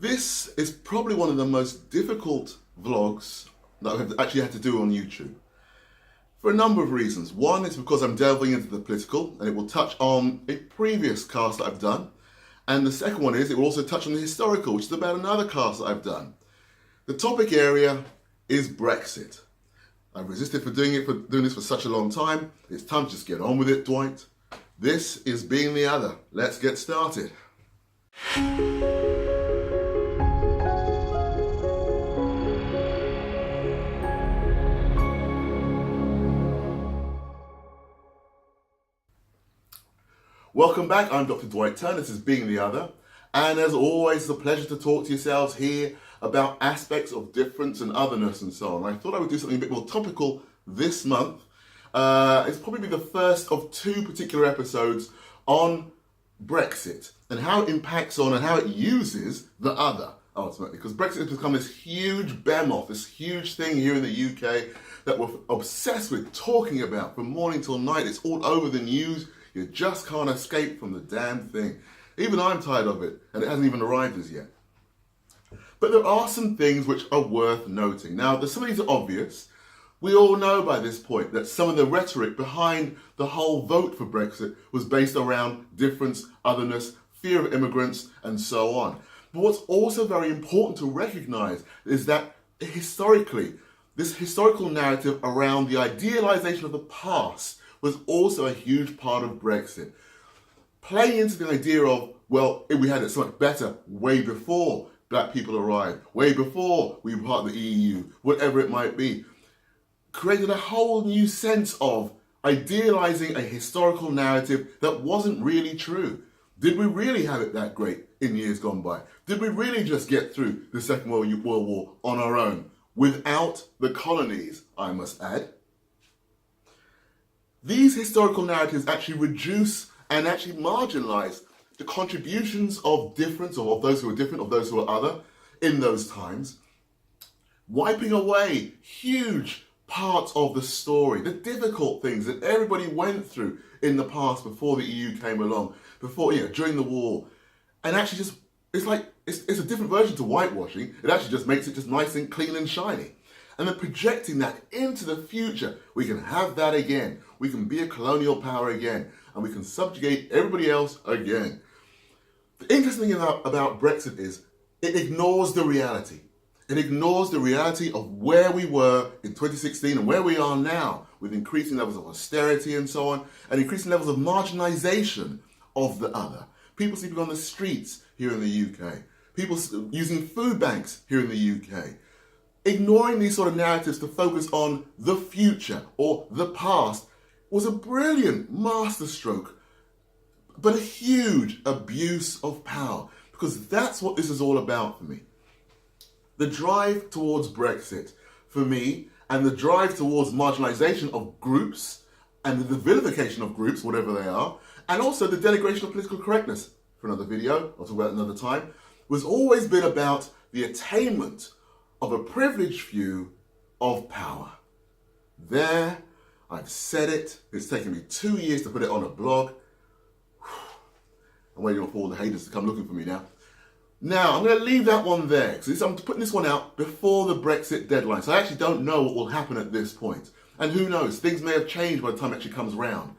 This is probably one of the most difficult vlogs that I've actually had to do on YouTube for a number of reasons. One is because I'm delving into the political and it will touch on a previous cast that I've done. And the second one is it will also touch on the historical, which is about another cast that I've done. The topic area is Brexit. I've resisted for doing this for such a long time. It's time to just get on with it, Dwight. This is Being the Other. Let's get started. Welcome back, I'm Dr. Dwight Turner, this is Being the Other, and as always, it's a pleasure to talk to yourselves here about aspects of difference and otherness and so on. I thought I would do something a bit more topical this month. It's probably the first of two particular episodes on Brexit and how it impacts on and how it uses the other, ultimately, because Brexit has become this huge behemoth, this huge thing here in the UK that we're obsessed with talking about from morning till night. It's all over the news. You just can't escape from the damn thing. Even I'm tired of it, and it hasn't even arrived as yet. But there are some things which are worth noting. Now, some of these are obvious. We all know by this point that some of the rhetoric behind the whole vote for Brexit was based around difference, otherness, fear of immigrants, and so on. But what's also very important to recognize is that historically, this historical narrative around the idealization of the past was also a huge part of Brexit. Playing into the idea of, well, we had it so much better way before black people arrived, way before we were part of the EU, whatever it might be, created a whole new sense of idealizing a historical narrative that wasn't really true. Did we really have it that great in years gone by? Did we really just get through the Second World War on our own, without the colonies, I must add? These historical narratives actually reduce and actually marginalize the contributions of difference, or of those who are different, of those who are other, in those times, wiping away huge parts of the story, the difficult things that everybody went through in the past before the EU came along, during the war. And actually it's a different version to whitewashing. It actually just makes it just nice and clean and shiny. And then projecting that into the future, we can have that again. We can be a colonial power again, and we can subjugate everybody else again. The interesting thing about Brexit is it ignores the reality. It ignores the reality of where we were in 2016 and where we are now, with increasing levels of austerity and so on, and increasing levels of marginalization of the other. People sleeping on the streets here in the UK. People using food banks here in the UK. Ignoring these sort of narratives to focus on the future or the past was a brilliant masterstroke, but a huge abuse of power, because that's what this is all about for me. The drive towards Brexit, for me, and the drive towards marginalization of groups and the vilification of groups, whatever they are, and also the denigration of political correctness, for another video, I'll talk about it another time, was always been about the attainment of a privileged view of power. There, I've said it. It's taken me 2 years to put it on a blog. I'm waiting for all the haters to come looking for me now. Now, I'm going to leave that one there, because I'm putting this one out before the Brexit deadline, so I actually don't know what will happen at this point. And who knows, things may have changed by the time it actually comes round.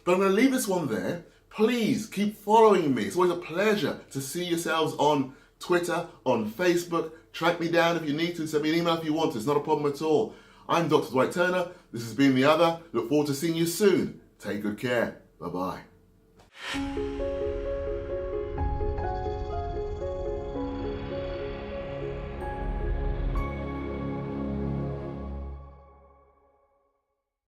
But I'm going to leave this one there. Please keep following me. It's always a pleasure to see yourselves on Twitter, on Facebook. Track me down if you need to. Send me an email if you want to. It's not a problem at all. I'm Dr. Dwight Turner. This has been The Other. Look forward to seeing you soon. Take good care. Bye-bye.